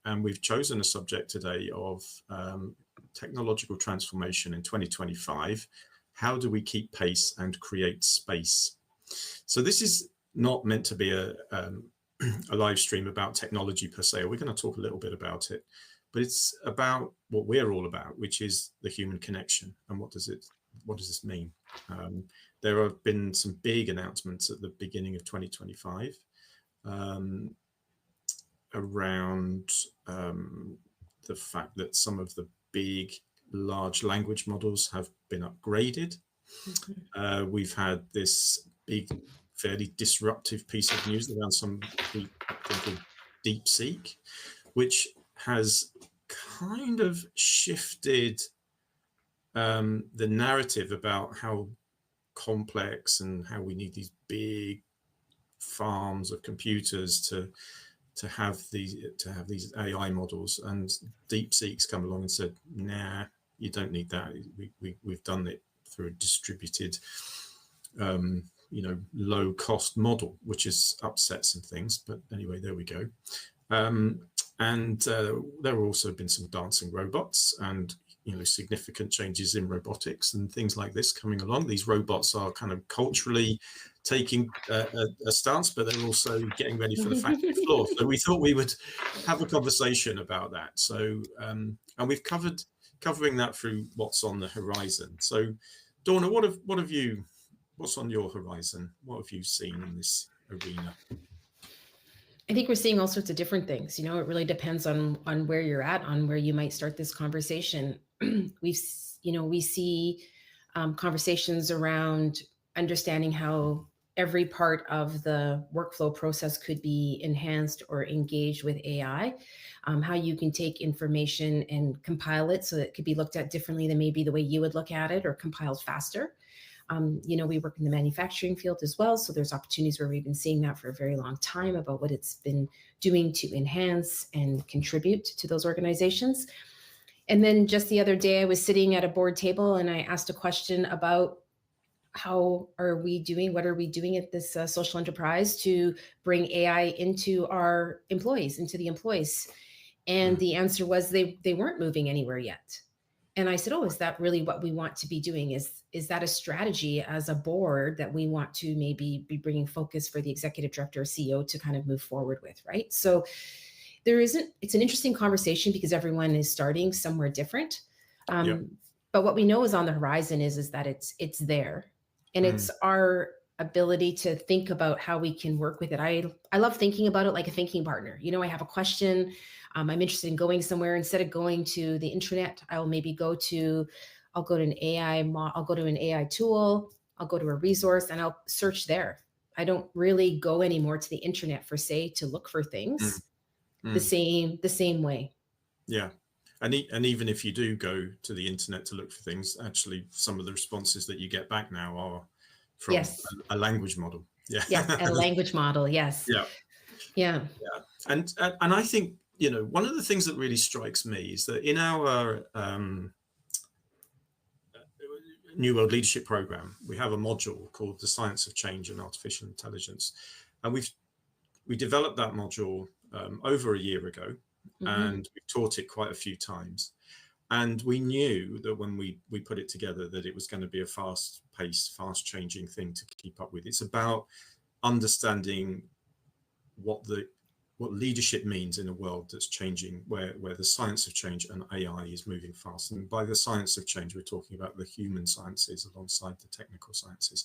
and we've chosen a subject today of technological transformation in 2025. How do we keep pace and create space? So this is not meant to be a live stream about technology per se. We're going to talk a little bit about it, but it's about what we're all about, which is the human connection. And what does this mean? There have been some big announcements at the beginning of 2025 around the fact that some of the big large language models have been upgraded. We've had this big, fairly disruptive piece of news around something called DeepSeek, which has kind of shifted the narrative about how complex and how we need these big farms of computers to have these AI models. And DeepSeek's come along and said, nah, you don't need that. We've done it through a distributed, low cost model, which has upset some things. But anyway, there we go. And there have also been some dancing robots and significant changes in robotics and things like this coming along. These robots are kind of culturally taking a stance, but they're also getting ready for the factory floor. So we thought we would have a conversation about that. So and we've covering that through what's on the horizon. So Dawna, what's on your horizon? What have you seen in this arena? I think we're seeing all sorts of different things. It really depends on where you're at, on where you might start this conversation. We see conversations around understanding how every part of the workflow process could be enhanced or engaged with AI, how you can take information and compile it so that it could be looked at differently than maybe the way you would look at it, or compiled faster. We work in the manufacturing field as well. So there's opportunities where we've been seeing that for a very long time about what it's been doing to enhance and contribute to those organizations. And then just the other day, I was sitting at a board table and I asked a question about what are we doing at this social enterprise to bring AI into our employees, into the employees? And the answer was they weren't moving anywhere yet. And I said, oh, is that really what we want to be doing? Is that a strategy as a board that we want to maybe be bringing focus for the executive director or CEO to kind of move forward with, right? So it's an interesting conversation because everyone is starting somewhere different. But what we know is on the horizon is that it's there. And it's our ability to think about how we can work with it. I love thinking about it like a thinking partner. I have a question. I'm interested in going somewhere. Instead of going to the intranet, I'll go to an AI tool. I'll go to a resource and I'll search there. I don't really go anymore to the internet per se to look for things the same way. Yeah. And even if you do go to the internet to look for things, actually some of the responses that you get back now are from a language model. Yeah. Yes, a language model. Yes. Yeah. And I think, one of the things that really strikes me is that in our New World Leadership Program, we have a module called The Science of Change and Artificial Intelligence. And we developed that module over a year ago, and we've taught it quite a few times. And we knew that when we put it together that it was going to be a fast-paced, fast-changing thing to keep up with. It's about understanding what leadership means in a world that's changing, where the science of change and AI is moving fast. And by the science of change, we're talking about the human sciences alongside the technical sciences.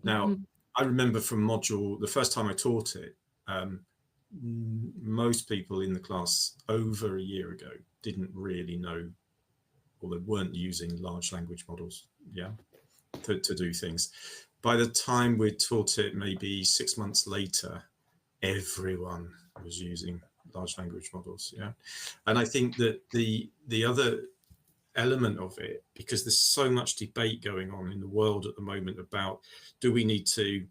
Now, I remember from the first time I taught it, most people in the class over a year ago didn't really know, or they weren't using large language models, to do things. By the time we taught it, maybe 6 months later, everyone was using large language models. And I think that the other element of it, because there's so much debate going on in the world at the moment about, do we need to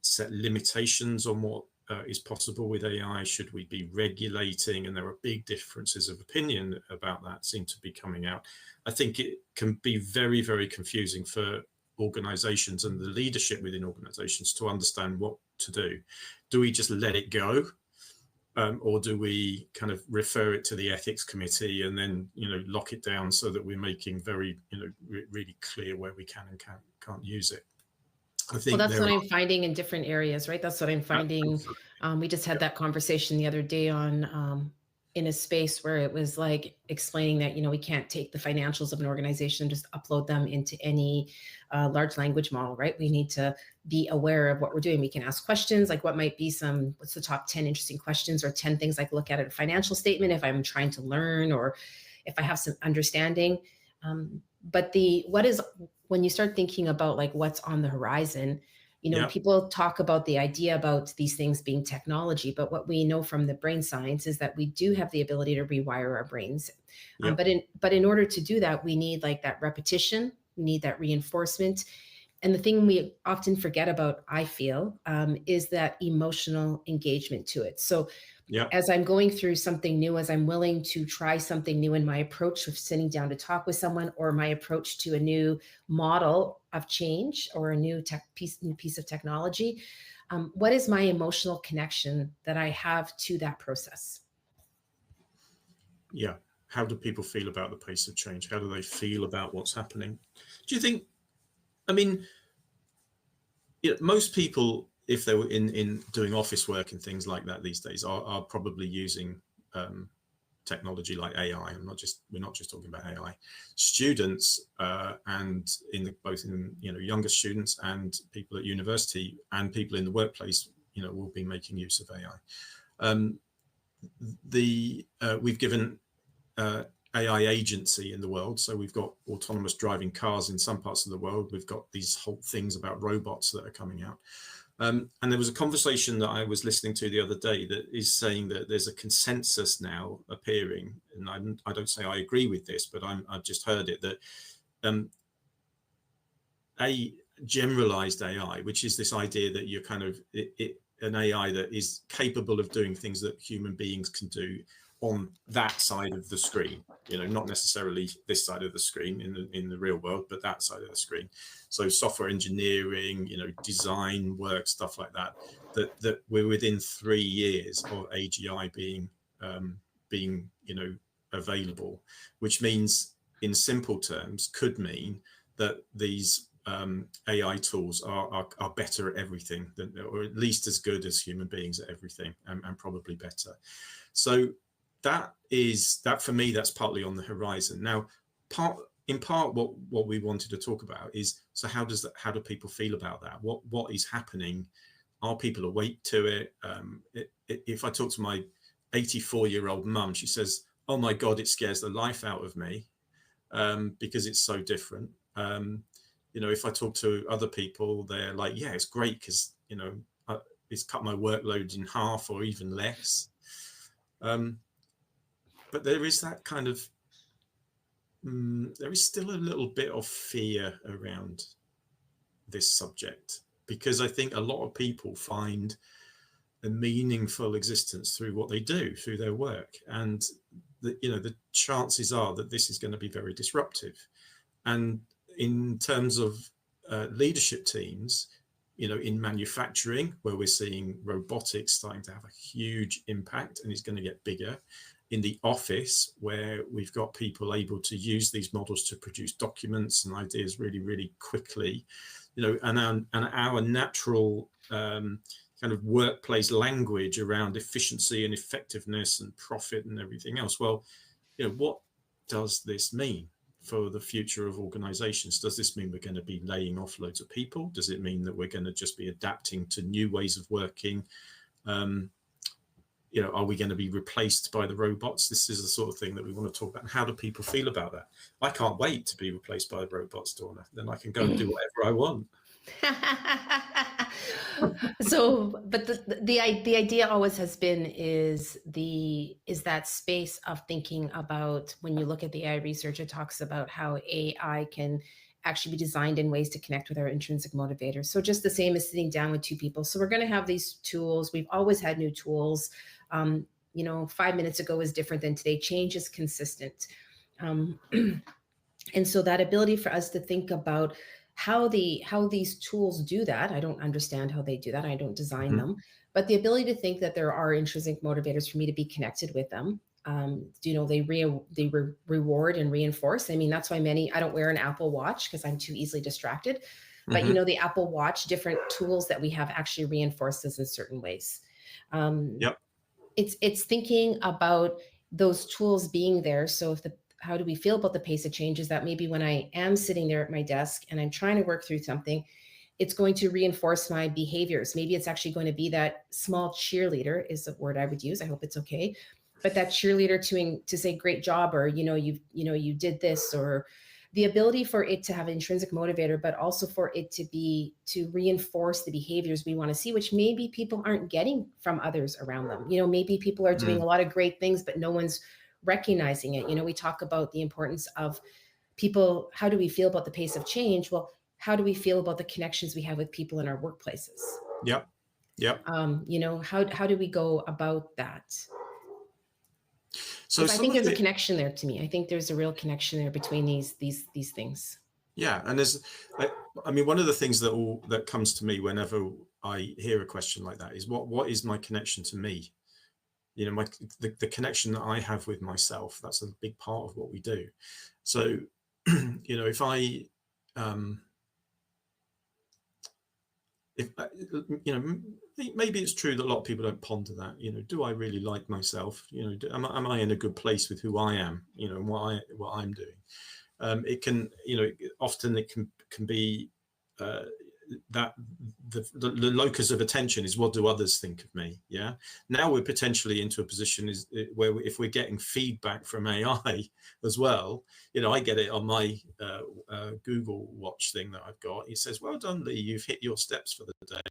set limitations on what is possible with AI? Should we be regulating? And there are big differences of opinion about that seem to be coming out. I think it can be very, very confusing for organizations and the leadership within organizations to understand what to do. Do we just let it go? or do we kind of refer it to the ethics committee and then, lock it down so that we're making very, really clear where we can and can't use it? I think that's what I'm finding in different areas, right? That's what I'm finding. We just had that conversation the other day on in a space where it was like explaining that, we can't take the financials of an organization and just upload them into any large language model, right? We need to be aware of what we're doing. We can ask questions like what's the top 10 interesting questions or 10 things I can look at a financial statement if I'm trying to learn or if I have some understanding. But when you start thinking about like what's on the horizon, people talk about the idea about these things being technology, but what we know from the brain science is that we do have the ability to rewire our brains. But in order to do that, we need like that repetition, we need that reinforcement. And the thing we often forget about, I feel, is that emotional engagement to it. So as I'm going through something new, as I'm willing to try something new in my approach of sitting down to talk with someone, or my approach to a new model of change or a new piece of technology, what is my emotional connection that I have to that process? Yeah. How do people feel about the pace of change? How do they feel about what's happening? Do you think, most people, if they were in doing office work and things like that these days, are probably using technology like AI. We're not just talking about AI. Students and both in younger students and people at university and people in the workplace, will be making use of AI. We've given AI agency in the world. So we've got autonomous driving cars in some parts of the world. We've got these whole things about robots that are coming out. And there was a conversation that I was listening to the other day that is saying that there's a consensus now appearing, and I don't say I agree with this, but I've just heard it, that a generalized AI, which is this idea that you're kind of an AI that is capable of doing things that human beings can do on that side of the screen, not necessarily this side of the screen in the real world, but that side of the screen. So software engineering, design work, stuff like that we're within 3 years of AGI being available, which means in simple terms could mean that these AI tools are better at everything, or at least as good as human beings at everything, and probably better. So that for me, that's partly on the horizon. Now, in part what we wanted to talk about is, so how do people feel about that? What is happening? Are people awake to it? If I talk to my 84-year-old mum, she says, "Oh my God, it scares the life out of me," because it's so different. If I talk to other people, they're like, "Yeah, it's great because it's cut my workload in half or even less." But there is that kind of, there is still a little bit of fear around this subject, because I think a lot of people find a meaningful existence through what they do, through their work. And the chances are that this is going to be very disruptive. And in terms of leadership teams, in manufacturing, where we're seeing robotics starting to have a huge impact and it's going to get bigger, in the office, where we've got people able to use these models to produce documents and ideas really, really quickly, and our natural kind of workplace language around efficiency and effectiveness and profit and everything else. Well, what does this mean for the future of organizations? Does this mean we're going to be laying off loads of people? Does it mean that we're going to just be adapting to new ways of working? Are we going to be replaced by the robots? This is the sort of thing that we want to talk about. And how do people feel about that? I can't wait to be replaced by the robots, Dawna. Then I can go and do whatever I want. So, but the idea always has been is that space of thinking about, when you look at the AI research, it talks about how AI can actually be designed in ways to connect with our intrinsic motivators. So just the same as sitting down with two people. So we're going to have these tools. We've always had new tools. 5 minutes ago is different than today. Change is consistent. And so that ability for us to think about how these tools do that. I don't understand how they do that. I don't design them. but the ability to think that there are intrinsic motivators for me to be connected with them. They reward and reinforce. I mean, that's why I don't wear an Apple Watch because I'm too easily distracted. But the Apple Watch, different tools that we have actually reinforce this in certain ways. It's thinking about those tools being there. So how do we feel about the pace of change? Is that maybe when I am sitting there at my desk and I'm trying to work through something, it's going to reinforce my behaviors. Maybe it's actually going to be that small cheerleader is the word I would use. I hope it's okay. But that cheerleader to say, great job, or, you did this, or the ability for it to have an intrinsic motivator, but also for it to reinforce the behaviors we want to see, which maybe people aren't getting from others around them. Maybe people are doing a lot of great things, but no one's recognizing it. We talk about the importance of people. How do we feel about the pace of change? Well, how do we feel about the connections we have with people in our workplaces? How do we go about that? So I think there's a connection there to me. I think there's a real connection there between these things. Yeah, and one of the things that comes to me whenever I hear a question like that is what is my connection to me? The connection that I have with myself. That's a big part of what we do. So, if I maybe it's true that a lot of people don't ponder that. Do I really like myself? Am I in a good place with who I am? And what I'm doing. It can, often it can be that the locus of attention is what do others think of me? Yeah. Now we're potentially into a position where if we're getting feedback from AI as well, I get it on my Google Watch thing that I've got. It says, "Well done, Lee, you've hit your steps for the day."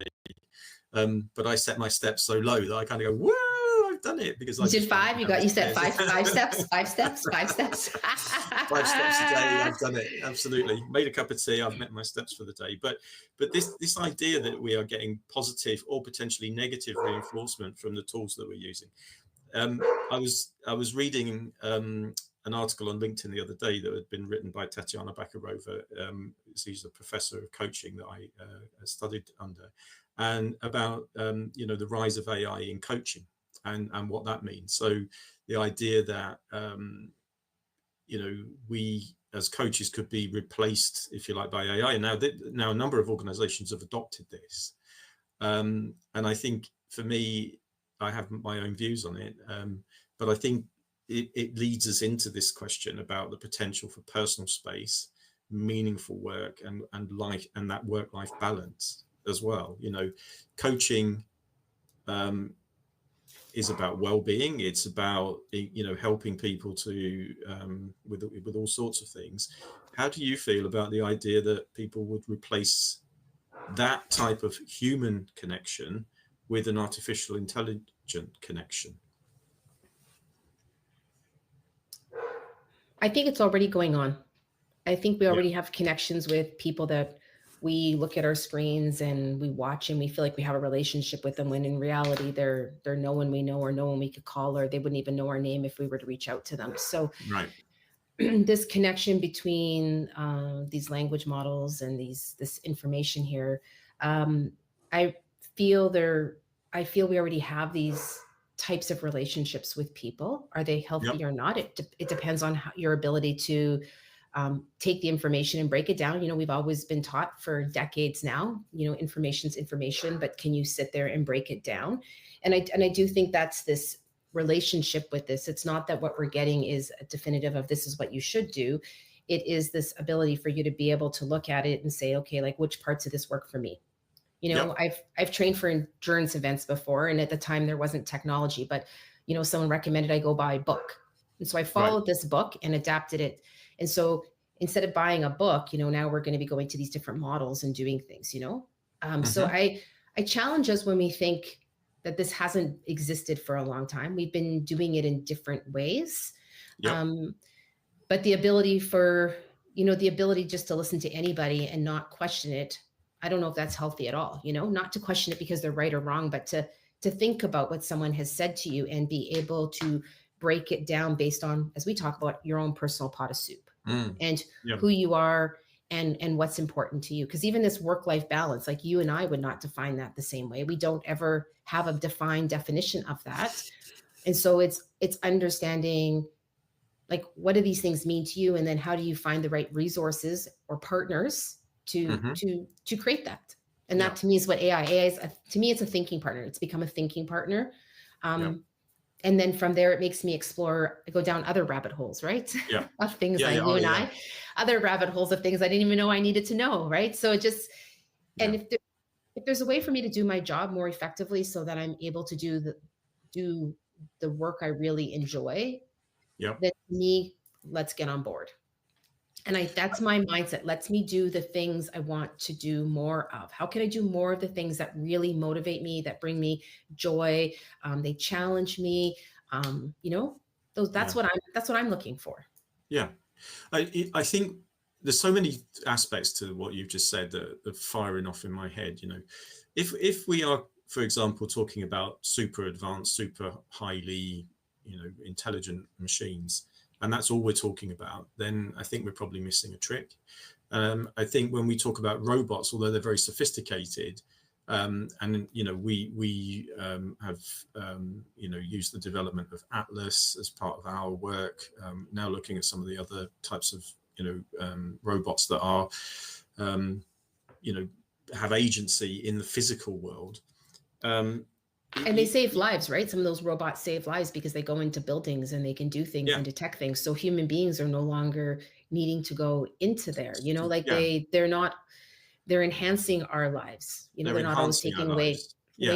But I set my steps so low that I kind of go, "Whoa, I've done it!" Because you did 5. You set five steps, 5 steps, 5 steps. 5 steps a day. I've done it. Absolutely. Made a cup of tea. I've met my steps for the day. But this idea that we are getting positive or potentially negative reinforcement from the tools that we're using. I was reading an article on LinkedIn the other day that had been written by Tatiana Bakarova. She's a professor of coaching that I studied under, and about the rise of AI in coaching and what that means. So the idea that we as coaches could be replaced, if you like, by AI. And now a number of organizations have adopted this. And I think for me, I have my own views on it. But I think it leads us into this question about the potential for personal space, meaningful work, and life, and that work-life balance as well. Coaching is about well-being. It's about helping people to with all sorts of things. How do you feel about the idea that people would replace that type of human connection with an artificial intelligent connection? I think it's already going on. I think we already have connections with people that we look at our screens and we watch and we feel like we have a relationship with them, when in reality they're no one we know or no one we could call, or they wouldn't even know our name if we were to reach out to them. So this connection between these language models and this information here, I feel we already have these types of relationships with people. Are they healthy or not? It depends on your ability to take the information and break it down. We've always been taught for decades now, information's information, but can you sit there and break it down? And I do think that's this relationship with this. It's not that what we're getting is a definitive of this is what you should do. It is this ability for you to be able to look at it and say, okay, like which parts of this work for me? I've trained for endurance events before, and at the time there wasn't technology, but someone recommended I go buy a book. And so I followed this book and adapted it. And so instead of buying a book, now we're going to be going to these different models and doing things, So I challenge us when we think that this hasn't existed for a long time. We've been doing it in different ways. But the ability just to listen to anybody and not question it, I don't know if that's healthy at all, not to question it because they're right or wrong, but to think about what someone has said to you and be able to break it down based on, as we talk about, your own personal pot of soup and who you are and what's important to you. Because even this work-life balance, like you and I would not define that the same way. We don't ever have a defined definition of that. And so it's understanding, like, what do these things mean to you, and then how do you find the right resources or partners to create that. And that to me is what AI is. To me, it's a thinking partner. It's become a thinking partner. And then from there, it makes me go down other rabbit holes, right? Of things other rabbit holes of things I didn't even know I needed to know, right? So it just, and if there's a way for me to do my job more effectively so that I'm able to do the work I really enjoy, then to me, let's get on board. And that's my mindset. Lets me do the things I want to do more of. How can I do more of the things that really motivate me, that bring me joy? They challenge me. That's what I'm looking for. Yeah, I think there's so many aspects to what you've just said that are firing off in my head. If we are, for example, talking about super advanced, super highly, intelligent machines, and that's all we're talking about, then I think we're probably missing a trick. I think when we talk about robots, although they're very sophisticated, and we have used the development of Atlas as part of our work. Now looking at some of the other types of robots that are have agency in the physical world. And they save lives, right? Some of those robots save lives because they go into buildings and they can do things and detect things. So human beings are no longer needing to go into there, they're enhancing our lives. They're not always taking away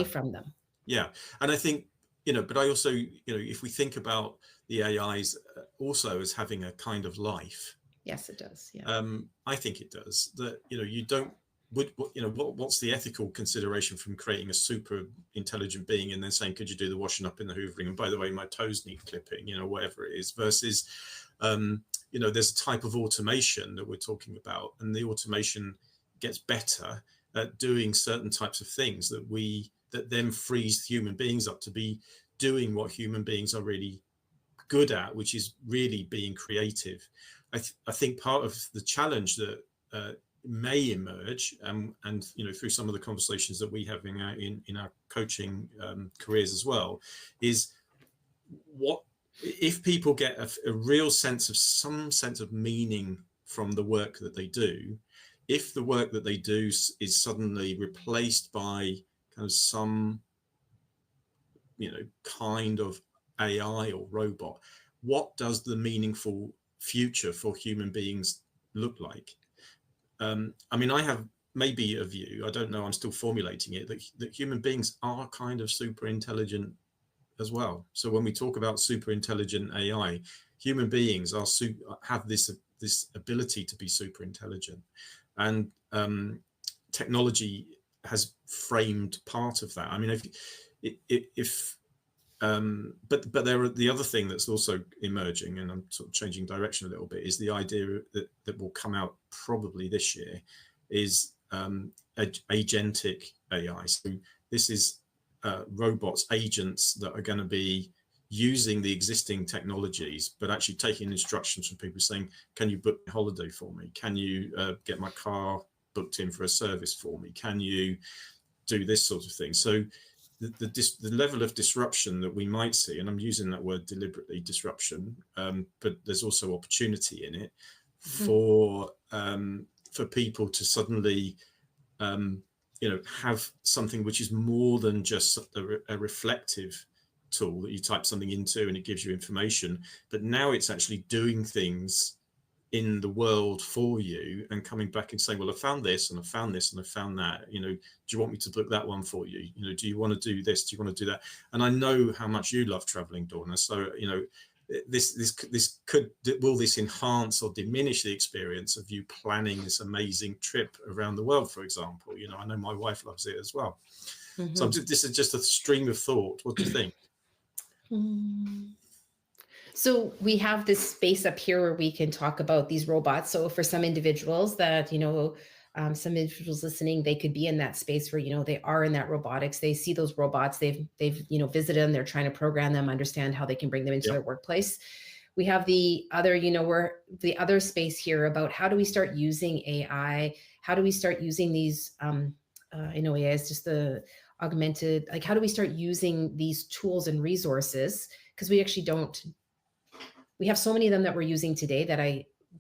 from them. Yeah. And I think, but I also, if we think about the AIs also as having a kind of life. Yes, it does. Yeah. I think it does. That, you don't, what's the ethical consideration from creating a super intelligent being and then saying, could you do the washing up in the hoovering? And by the way, my toes need clipping, whatever it is, versus, there's a type of automation that we're talking about, and the automation gets better at doing certain types of things that then frees human beings up to be doing what human beings are really good at, which is really being creative. I think part of the challenge that may emerge, and through some of the conversations that we have in our coaching careers as well, is what if people get a real sense of some sense of meaning from the work that they do. If the work that they do is suddenly replaced by kind of some, kind of AI or robot, what does the meaningful future for human beings look like? I have maybe a view, I don't know, I'm still formulating it, that human beings are kind of super intelligent as well. So when we talk about super intelligent AI, human beings have this ability to be super intelligent. And technology has framed part of that. But there are the other thing that's also emerging, and I'm sort of changing direction a little bit, is the idea that will come out probably this year, is agentic AI. So this is robots, agents that are going to be using the existing technologies, but actually taking instructions from people saying, can you book a holiday for me? Can you get my car booked in for a service for me? Can you do this sort of thing? So the level of disruption that we might see, and I'm using that word deliberately, disruption, but there's also opportunity in it for people to suddenly have something which is more than just a reflective tool that you type something into and it gives you information, but now it's actually doing things in the world for you and coming back and saying, well, I found this and I found this and I found that, do you want me to book that one for you? Do you want to do this? Do you want to do that? And I know how much you love traveling, Dawna. So, will this enhance or diminish the experience of you planning this amazing trip around the world, for example? I know my wife loves it as well. So this is just a stream of thought. What do you think? So we have this space up here where we can talk about these robots. So for some individuals that, some individuals listening, they could be in that space where, they are in that robotics. They see those robots, they've visited them, they're trying to program them, understand how they can bring them into their workplace. We have the other, we're the other space here about how do we start using AI? How do we start using these, I know AI is just the augmented, like how do we start using these tools and resources? Because we actually don't, we have so many of them that we're using today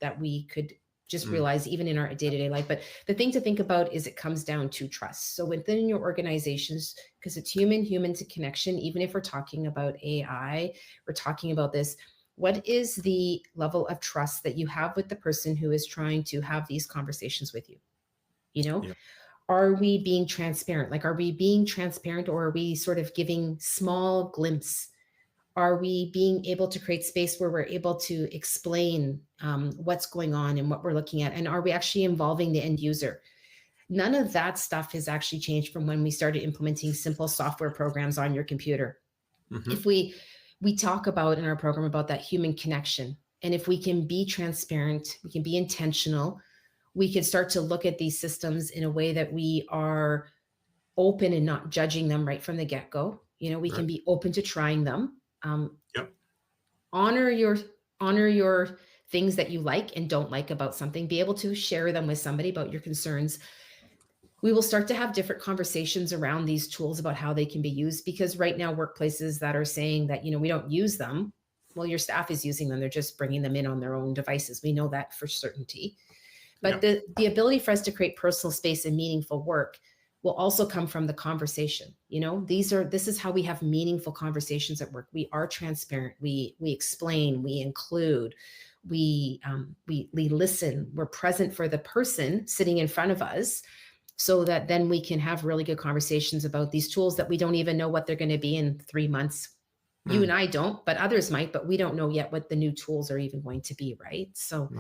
that we could just realize even in our day-to-day life. But the thing to think about is it comes down to trust. So within your organizations, because it's human to connection, even if we're talking about AI, we're talking about this, what is the level of trust that you have with the person who is trying to have these conversations with you? Yeah. Are we being transparent? Like, are we being transparent, or are we sort of giving small glimpse? Are we being able to create space where we're able to explain what's going on and what we're looking at? And are we actually involving the end user? None of that stuff has actually changed from when we started implementing simple software programs on your computer. If we talk about in our program about that human connection, and if we can be transparent, we can be intentional, we can start to look at these systems in a way that we are open and not judging them right from the get-go. We can be open to trying them. Honor your things that you like and don't like about something. Be able to share them with somebody about your concerns. We will start to have different conversations around these tools about how they can be used, because right now workplaces that are saying that, we don't use them, well, your staff is using them. They're just bringing them in on their own devices. We know that for certainty. But the ability for us to create personal space and meaningful work will also come from the conversation. This is how we have meaningful conversations at work. We are transparent. We explain. We include. We listen. We're present for the person sitting in front of us, so that then we can have really good conversations about these tools that we don't even know what they're going to be in 3 months. You and I don't, but others might. But we don't know yet what the new tools are even going to be, right? So.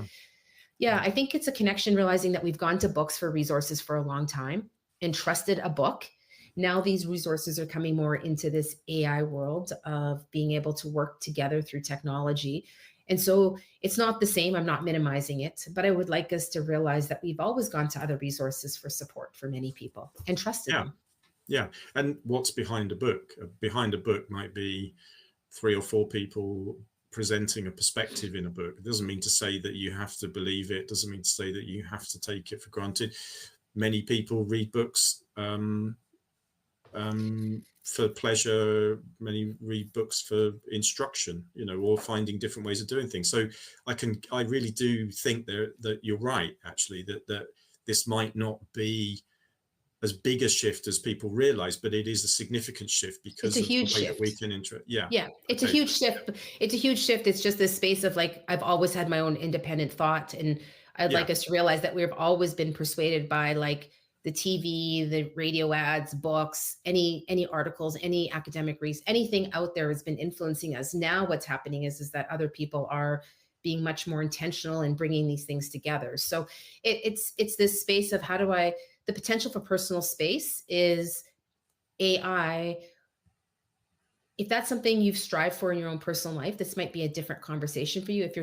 Yeah, I think it's a connection, realizing that we've gone to books for resources for a long time and trusted a book. Now these resources are coming more into this AI world of being able to work together through technology. And so it's not the same. I'm not minimizing it, but I would like us to realize that we've always gone to other resources for support for many people and trusted them. Yeah. And what's behind a book? Behind a book might be 3 or 4 people presenting a perspective in a book. It doesn't mean to say that you have to believe it. Doesn't mean to say that you have to take it for granted. Many people read books for pleasure. Many read books for instruction, or finding different ways of doing things. So I really do think that you're right, actually, that this might not be as big a shift as people realize, but it is a significant shift because it's a huge of the way shift. that we can It's a huge shift. It's a huge shift. It's just this space of like, I've always had my own independent thought, and I'd like us to realize that we've always been persuaded by like the TV, the radio ads, books, any articles, any academic research, anything out there has been influencing us. Now what's happening is that other people are being much more intentional in bringing these things together. So it's this space of the potential for personal space is AI. If that's something you've strived for in your own personal life, this might be a different conversation for you. If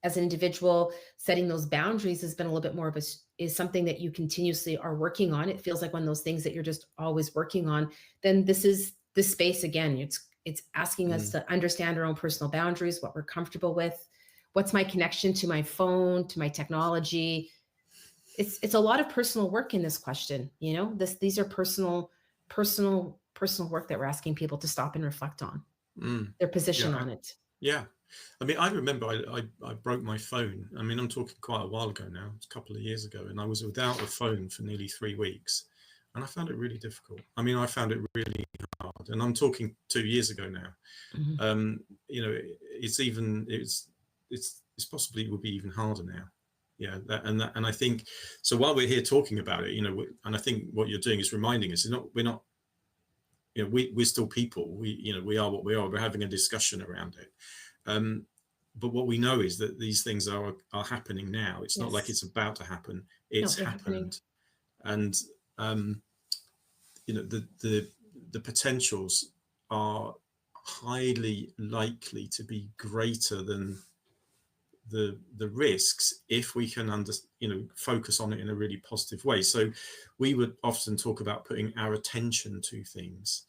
as an individual, setting those boundaries has been a little bit more of is something that you continuously are working on. It feels like one of those things that you're just always working on. Then this is the space again. It's asking us to understand our own personal boundaries, what we're comfortable with, what's my connection to my phone, to my technology. It's a lot of personal work in this question. These are personal work that we're asking people to stop and reflect on their position on it. Yeah. I mean, I remember I broke my phone. I mean, I'm talking quite a while ago now, it's a couple of years ago, and I was without a phone for nearly 3 weeks, and I found it really difficult. I mean, I found it really hard, and I'm talking 2 years ago now. It's possibly it will be even harder now. Yeah, and I think so. While we're here talking about it, and I think what you're doing is reminding us, we're not, we're still people. We are what we are. We're having a discussion around it. But what we know is that these things are happening now. It's not like it's about to happen. It's happened, and the potentials are highly likely to be greater than the risks if we can focus on it in a really positive way. So we would often talk about putting our attention to things,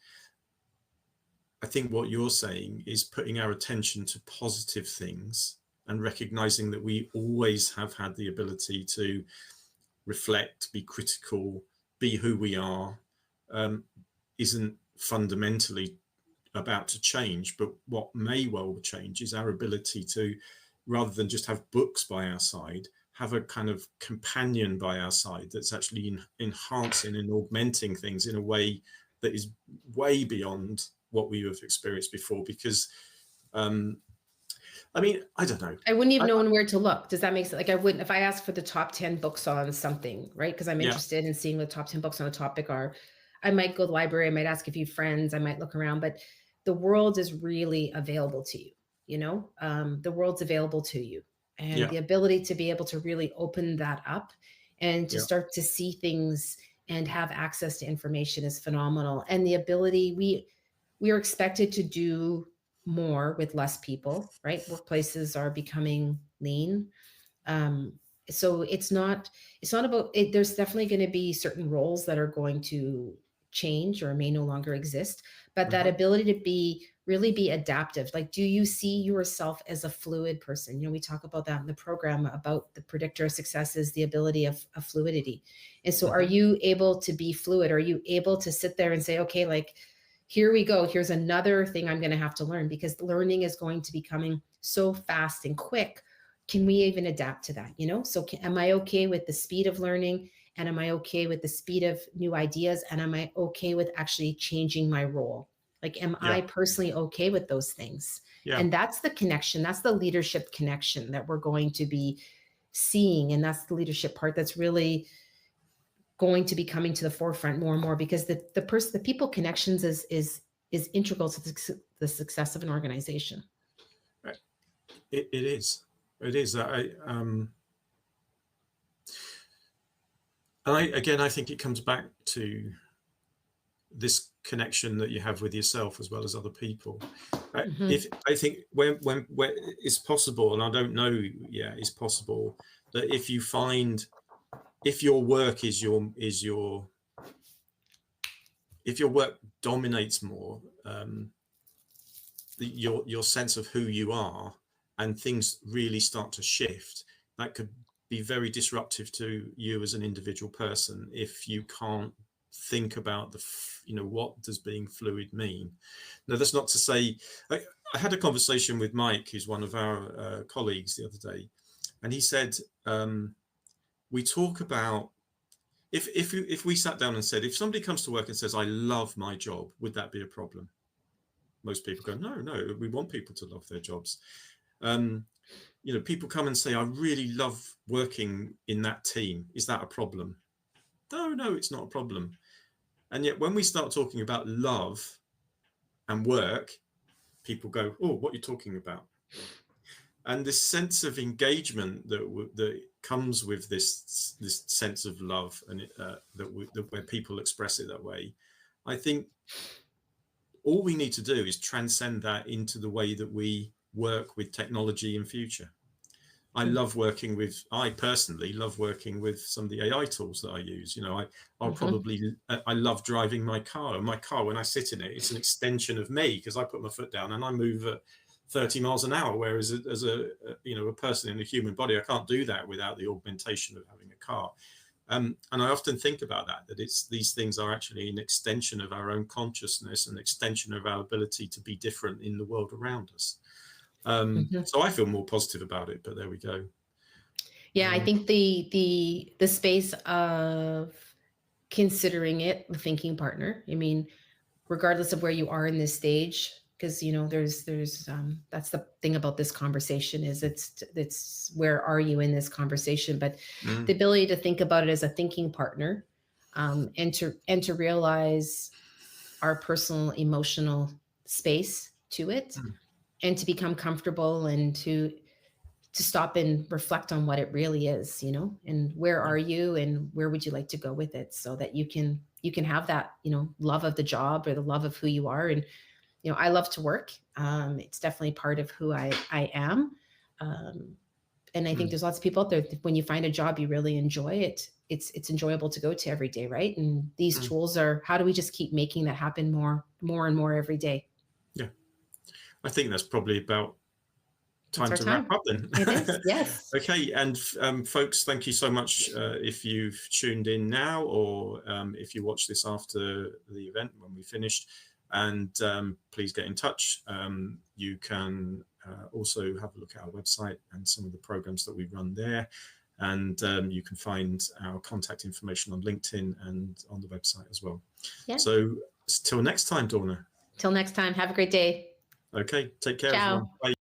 I think what you're saying is putting our attention to positive things and recognizing that we always have had the ability to reflect, be critical, be who we are, isn't fundamentally about to change. But what may well change is our ability to, rather than just have books by our side, have a kind of companion by our side that's actually enhancing and augmenting things in a way that is way beyond what we have experienced before. Because I mean, I don't know. I wouldn't even know where to look. Does that make sense? Like, I wouldn't, if I asked for the top 10 books on something, right? Because I'm interested in seeing what the top 10 books on a topic are. I might go to the library, I might ask a few friends, I might look around, but the world is really available to you. You know, the world's available to you. And the ability to be able to really open that up and to start to see things and have access to information is phenomenal. And the ability, we are expected to do more with less people, right? Workplaces are becoming lean. So it's not about it. There's definitely going to be certain roles that are going to change or may no longer exist, but that ability to really be adaptive. Like, do you see yourself as a fluid person? You know, we talk about that in the program, about the predictor of success is the ability of fluidity. And so are you able to be fluid? Are you able to sit there and say, okay, like, here we go. Here's another thing I'm going to have to learn, because learning is going to be coming so fast and quick. Can we even adapt to that? You know, so am I okay with the speed of learning? And am I okay with the speed of new ideas? And am I okay with actually changing my role? Like, am I personally okay with those things? And that's the connection. That's the leadership connection that we're going to be seeing. And that's the leadership part that's really going to be coming to the forefront more and more, because the people connections is integral to the success of an organization. It is. I think it comes back to this connection that you have with yourself as well as other people. If I think when it's possible, and I don't know, it's possible that if you find, if your work if your work dominates more your sense of who you are, and things really start to shift, that could be very disruptive to you as an individual person if you can't think about what does being fluid mean. Now, that's not to say, I had a conversation with Mike, who's one of our colleagues, the other day, and he said, we talk about, if we sat down and said, if somebody comes to work and says, I love my job, would that be a problem? Most people go, no, we want people to love their jobs. People come and say, I really love working in that team. Is that a problem? No, it's not a problem. And yet when we start talking about love and work, people go, oh, what are you talking about? And this sense of engagement that comes with this sense of love, and where people express it that way, I think all we need to do is transcend that into the way that we work with technology in future. I personally love working with some of the AI tools that I use. I love driving my car. My car, when I sit in it, it's an extension of me, because I put my foot down and I move at 30 miles an hour. Whereas as a person in a human body, I can't do that without the augmentation of having a car. And I often think about that these things are actually an extension of our own consciousness, an extension of our ability to be different in the world around us. So I feel more positive about it, but there we go. Yeah, I think the space of considering it a thinking partner, I mean, regardless of where you are in this stage, because there's that's the thing about this conversation, is it's where are you in this conversation, but the ability to think about it as a thinking partner, and to realize our personal emotional space to it, and to become comfortable, and to stop and reflect on what it really is, and where are you, and where would you like to go with it, so that you can have that love of the job, or the love of who you are. And I love to work. It's definitely part of who I am. And I think there's lots of people out there, when you find a job you really enjoy it, it's enjoyable to go to every day, right? And these tools are, how do we just keep making that happen more and more every day? I think that's probably about time to wrap up then. It is, yes. Okay, and folks, thank you so much if you've tuned in now, or if you watch this after the event when we finished. And please get in touch. You can also have a look at our website and some of the programs that we run there. And you can find our contact information on LinkedIn and on the website as well. Yeah. So till next time, Dawna. Till next time, have a great day. Okay, take care, Ciao. everyone. Bye.